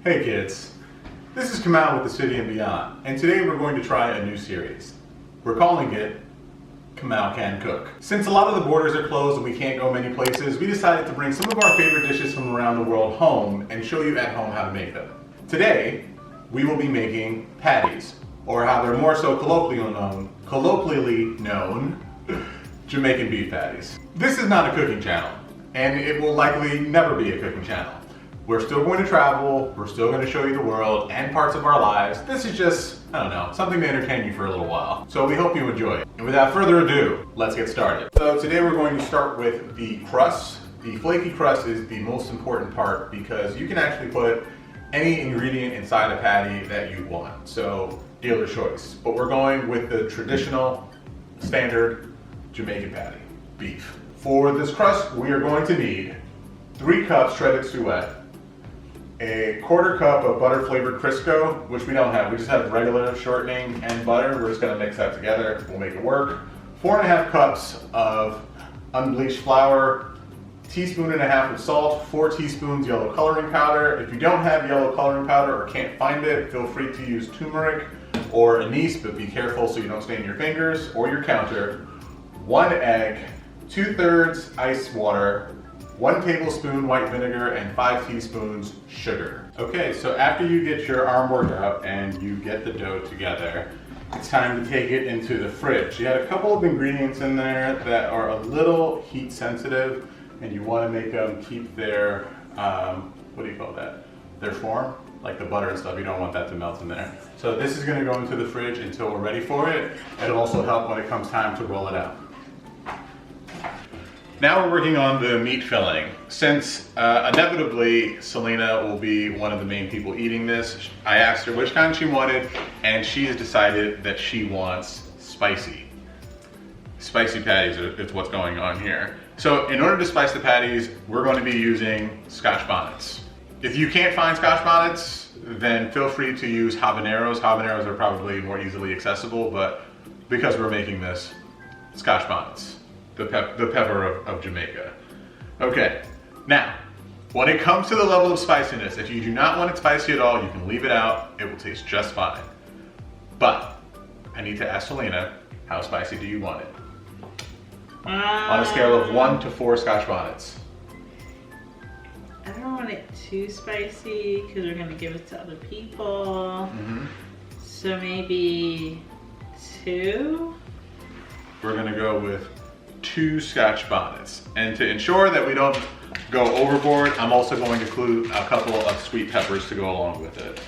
Hey kids, this is KAMAU with the City and Beyond, and today we're going to try a new series. We're calling it KAMAU Can Cook. Since a lot of the borders are closed and we can't go many places, we decided to bring some of our favorite dishes from around the world home and show you at home how to make them. Today, we will be making patties, or how they're more so colloquially known, Jamaican beef patties. This is not a cooking channel, and it will likely never be a cooking channel. We're still going to travel, we're still going to show you the world and parts of our lives. This is just, I don't know, something to entertain you for a little while. So we hope you enjoy it. And without further ado, let's get started. So today we're going to start with the crust. The flaky crust is the most important part because you can actually put any ingredient inside a patty that you want. So dealer's choice. But we're going with the traditional, standard Jamaican patty, beef. For this crust, we are going to need 3 cups shredded suet, a 1/4 cup of butter flavored Crisco, which we don't have. We just have regular shortening and butter. We're just gonna mix that together. We'll make it work. 4.5 cups of unbleached flour, 1.5 teaspoons of salt, 4 teaspoons yellow coloring powder. If you don't have yellow coloring powder or can't find it, feel free to use turmeric or anise, but be careful so you don't stain your fingers or your counter. 1 egg, 2/3 ice water, 1 tablespoon white vinegar, and 5 teaspoons sugar. Okay, so after you get your arm worked out and you get the dough together, it's time to take it into the fridge. You had a couple of ingredients in there that are a little heat sensitive, and you want to make them keep their, what do you call that? Their form, like the butter and stuff. You don't want that to melt in there. So this is going to go into the fridge until we're ready for it. It'll also help when it comes time to roll it out. Now we're working on the meat filling. Since inevitably Selena will be one of the main people eating this, I asked her which kind she wanted, and she has decided that she wants spicy. Spicy patties is what's going on here. So in order to spice the patties, we're going to be using Scotch bonnets. If you can't find Scotch bonnets, then feel free to use habaneros. Habaneros are probably more easily accessible, but because we're making this, Scotch bonnets. The pepper of Jamaica. Okay, now, when it comes to the level of spiciness, if you do not want it spicy at all, you can leave it out. It will taste just fine. But I need to ask Selena, how spicy do you want it? On a scale of 1 to 4 Scotch bonnets. I don't want it too spicy because we're gonna give it to other people. So maybe 2? We're gonna go with 2 Scotch bonnets. And to ensure that we don't go overboard, I'm also going to include a couple of sweet peppers to go along with it.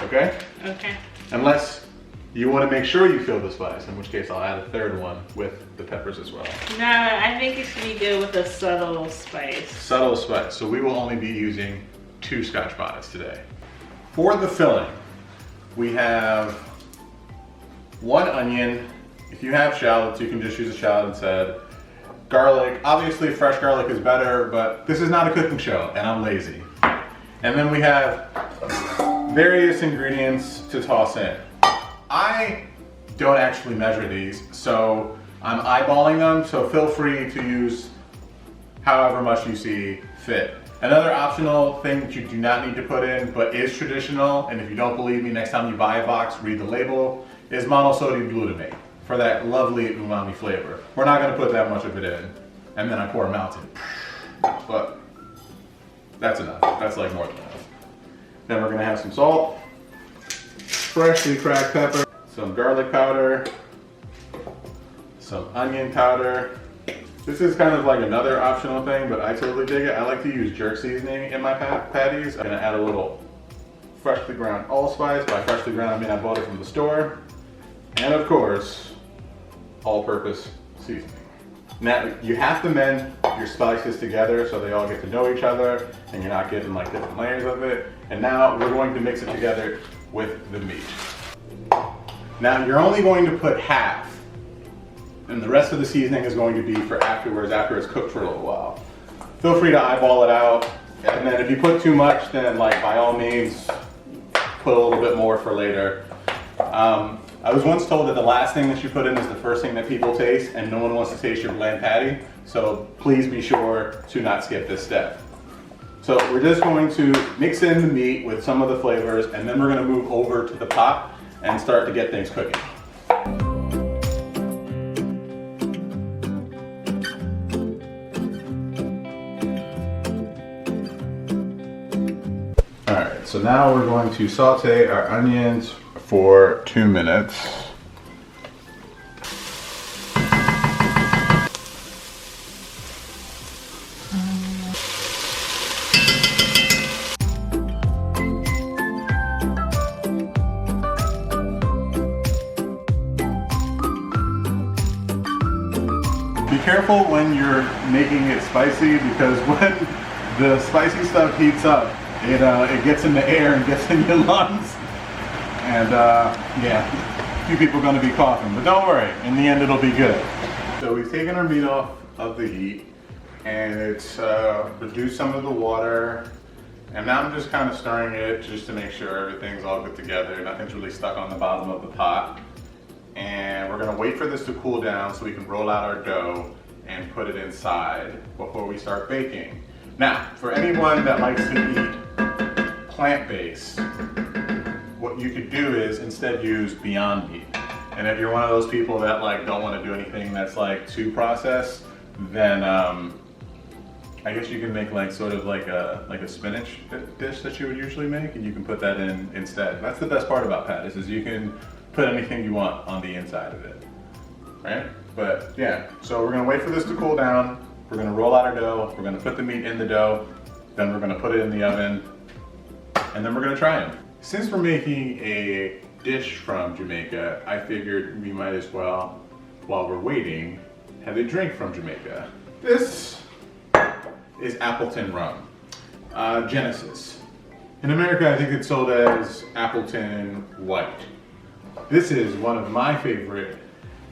Okay? Okay. Unless you want to make sure you feel the spice, in which case I'll add a 3rd one with the peppers as well. No, I think it should be good with a subtle spice. Subtle spice. So we will only be using 2 Scotch bonnets today. For the filling, we have 1 onion. If you have shallots, you can just use a shallot instead. Garlic, obviously fresh garlic is better, but this is not a cooking show and I'm lazy. And then we have various ingredients to toss in. I don't actually measure these, so I'm eyeballing them, so feel free to use however much you see fit. Another optional thing that you do not need to put in, but is traditional, and if you don't believe me, next time you buy a box, read the label, is monosodium glutamate for that lovely umami flavor. We're not gonna put that much of it in, and then I pour a mountain. But that's enough, that's like more than enough. Then we're gonna have some salt, freshly cracked pepper, some garlic powder, some onion powder. This is kind of like another optional thing, but I totally dig it. I like to use jerk seasoning in my patties. I'm gonna add a little freshly ground allspice. By freshly ground, I mean I bought it from the store. And of course, all-purpose seasoning. Now, you have to mend your spices together so they all get to know each other and you're not getting like different layers of it. And now we're going to mix it together with the meat. Now, you're only going to put half, and the rest of the seasoning is going to be for afterwards, after it's cooked for a little while. Feel free to eyeball it out. And then if you put too much, then like by all means, put a little bit more for later. I was once told that the last thing that you put in is the first thing that people taste, and no one wants to taste your bland patty, so please be sure to not skip this step. So we're just going to mix in the meat with some of the flavors, and then we're gonna move over to the pot and start to get things cooking. All right, so now we're going to saute our onions for 2 minutes. Be careful when you're making it spicy, because when the spicy stuff heats up, it gets in the air and gets in your lungs. And yeah, a few people are going to be coughing, but don't worry, in the end it'll be good. So we've taken our meat off of the heat, and it's reduced some of the water. And now I'm just kind of stirring it just to make sure everything's all good together. Nothing's really stuck on the bottom of the pot. And we're gonna wait for this to cool down so we can roll out our dough and put it inside before we start baking. Now, for anyone that likes to eat plant-based, what you could do is instead use Beyond Meat. And if you're one of those people that like don't want to do anything that's like too processed, then I guess you can make like sort of like a spinach dish that you would usually make, and you can put that in instead. That's the best part about Patties, is you can put anything you want on the inside of it, right? But yeah, so we're gonna wait for this to cool down. We're gonna roll out our dough. We're gonna put the meat in the dough. Then we're gonna put it in the oven, and then we're gonna try them. Since we're making a dish from Jamaica, I figured we might as well, while we're waiting, have a drink from Jamaica. This is Appleton rum, Genesis. In America, I think it's sold as Appleton White. This is one of my favorite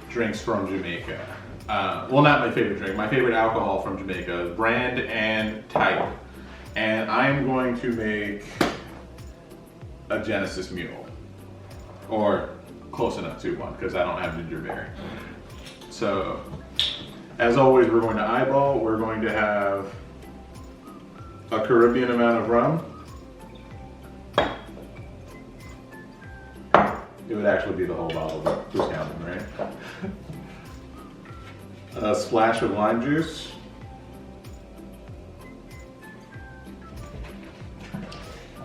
drinks from Jamaica. Well, not my favorite drink, my favorite alcohol from Jamaica, brand and type. And I'm going to make a Genesis Mule, or close enough to one, because I don't have ginger beer. So, as always, we're going to eyeball. We're going to have a Caribbean amount of rum. It would actually be the whole bottle, but who's counting, right? A splash of lime juice.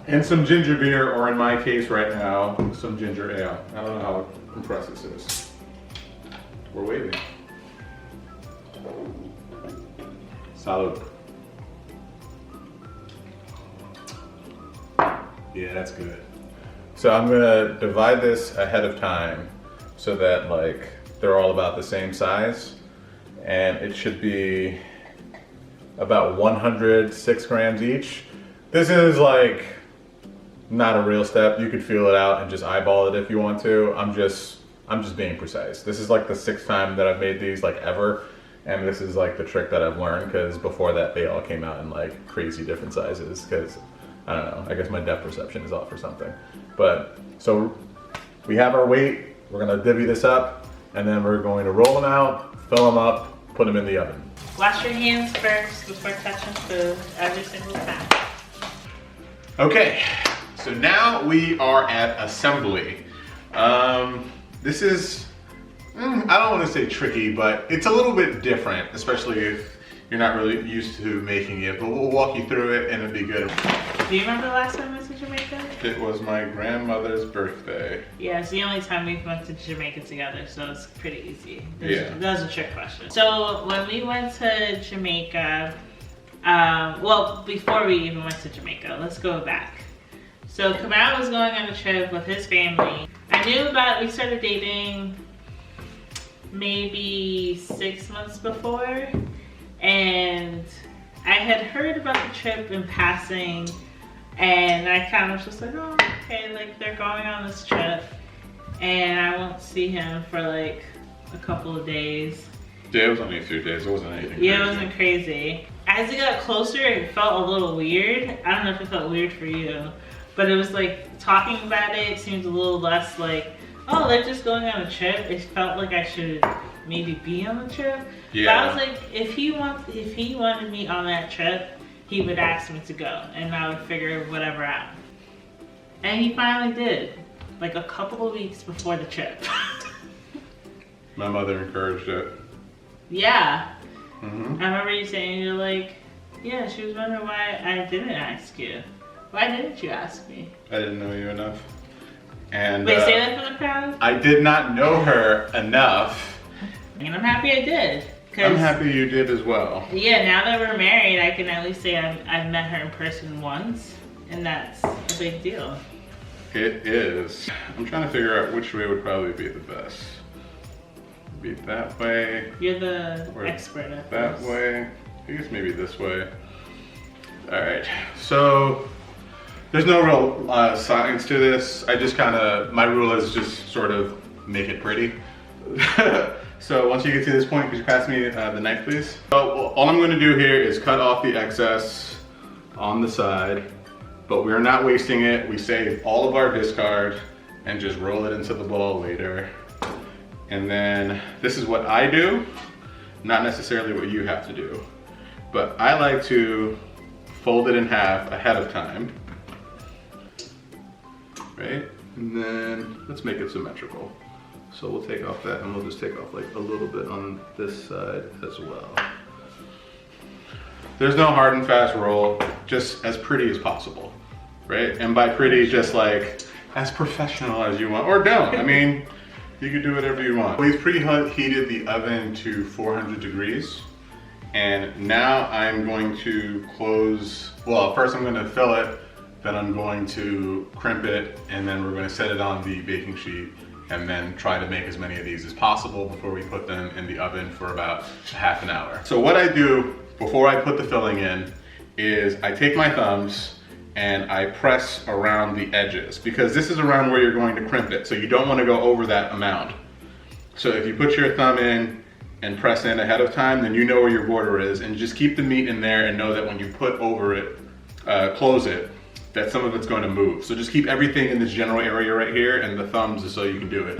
And some ginger beer, or in my case right now, some ginger ale. I don't know how compressed this is. We're waiting. Salud. Yeah, that's good. So I'm gonna divide this ahead of time so that like they're all about the same size, and it should be about 106 grams each. This is like not a real step. You could feel it out and just eyeball it if you want to. I'm just being precise. This is like the 6th time that I've made these like ever, and this is like the trick that I've learned, because before that they all came out in like crazy different sizes, because I don't know, I guess my depth perception is off or something. But so we have our weight, we're gonna divvy this up, and then we're going to roll them out, fill them up, put them in the oven. Wash your hands first before touching food, every single time. Okay, so now we are at assembly. This is, I don't want to say tricky, but it's a little bit different, especially if you're not really used to making it, but we'll walk you through it and it'll be good. Do you remember the last time we went to Jamaica? It was my grandmother's birthday. Yeah, it's the only time we went to Jamaica together, so it's pretty easy. Yeah. That was a trick question. So when we went to Jamaica, well, before we even went to Jamaica, let's go back. So KAMAU was going on a trip with his family. I knew we started dating maybe 6 months before, and I had heard about the trip in passing, and I kind of was just like, oh, okay, like they're going on this trip, and I won't see him for like a couple of days. Yeah, it was only a few days, it wasn't anything Yeah, crazy. it wasn't crazy. As it got closer, it felt a little weird. I don't know if it felt weird for you, but it was like, talking about it seemed a little less like, oh, they're just going on a trip. It felt like I should maybe be on the trip. Yeah. But I was like, if he wanted me on that trip, he would ask me to go and I would figure whatever out. And he finally did, like a couple of weeks before the trip. My mother encouraged it. Yeah. Mm-hmm. I remember you saying, you're like, yeah, she was wondering why I didn't ask you. Why didn't you ask me? I didn't know you enough. And Wait, say that for the crowd? I did not know her enough. And I'm happy I did. I'm happy you did as well. Yeah, now that we're married, I can at least say I've met her in person once, and that's a big deal. It is. I'm trying to figure out which way would probably be the best. Be that way. You're the or expert at that this. way. I guess maybe this way. All right. So there's no real science to this. I just kind of, my rule is just sort of make it pretty. So once you get to this point, could you pass me the knife, please? So all I'm going to do here is cut off the excess on the side, but we're not wasting it. We save all of our discard and just roll it into the ball later. And then this is what I do, not necessarily what you have to do. But I like to fold it in half ahead of time, right? And then let's make it symmetrical. So we'll take off that and we'll just take off like a little bit on this side as well. There's no hard and fast roll, just as pretty as possible, right? And by pretty, just like as professional as you want, or don't. I mean, you can do whatever you want. We've preheated the oven to 400 degrees. And now I'm going to close, well, first I'm gonna fill it, then I'm going to crimp it, and then we're gonna set it on the baking sheet and then try to make as many of these as possible before we put them in the oven for about half an hour. So what I do before I put the filling in is I take my thumbs and I press around the edges, because this is around where you're going to crimp it, so you don't want to go over that amount. So if you put your thumb in and press in ahead of time, then you know where your border is, and just keep the meat in there and know that when you put over it, close it, that some of it's going to move. So just keep everything in this general area right here, and the thumbs is so you can do it.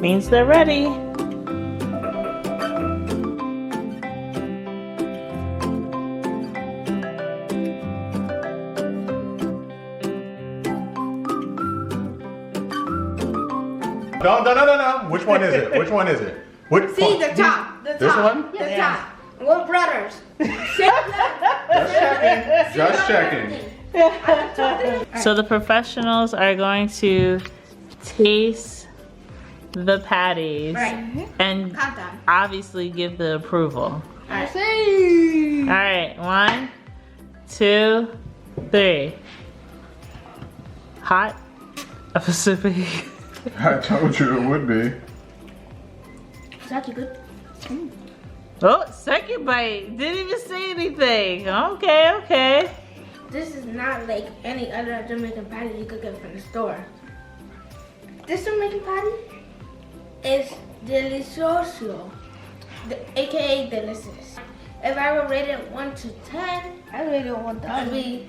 Means they're ready. No. Which one is it? Which one is it? See the top. The top. This one? The Yeah. top. We're brothers. Just checking. So the professionals are going to taste the patties Right. and Countdown. obviously give the approval. I see. All right, 1, 2, 3. Hot, Pacific. I told you it would be. It's actually good. Oh, second bite. Didn't even say anything. Okay. This is not like any other Jamaican patty you could get from the store. This Jamaican patty is delicioso, aka delicious. If I were rated 1 to 10, I rate it 1,000. I'd be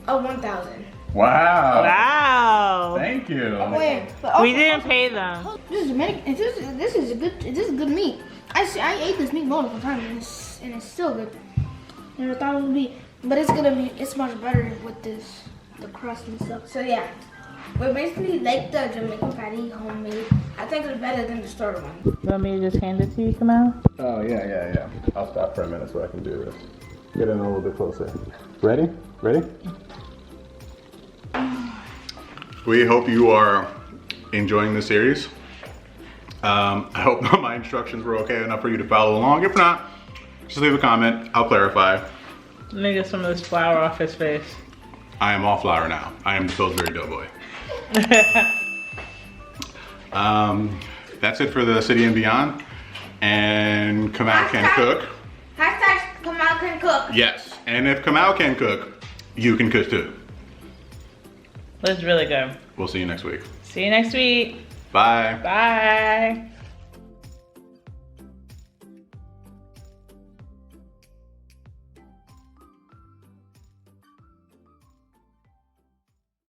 a 1,000. Wow. Wow. Thank you. Wait, We didn't pay them. This is Jamaican. This is good meat. I ate this meat multiple times and it's still good. Never thought it would be, but it's much better with the crust and stuff. So yeah, we're basically like the Jamaican patty homemade. I think it's better than the store one. You want me to just hand it to you, Kamau? Oh, yeah. I'll stop for a minute so I can do this. Get in a little bit closer. Ready? We hope you are enjoying the series. I hope my instructions were okay enough for you to follow along. If not, just leave a comment. I'll clarify. Let me get some of this flour off his face. I am all flour now. I am the Pillsbury Doughboy. That's it for the City and Beyond. And KAMAU can cook. Hashtag KAMAU can cook. Yes, and if KAMAU can cook, you can cook too. It was really good. We'll see you next week. See you next week. Bye. Bye.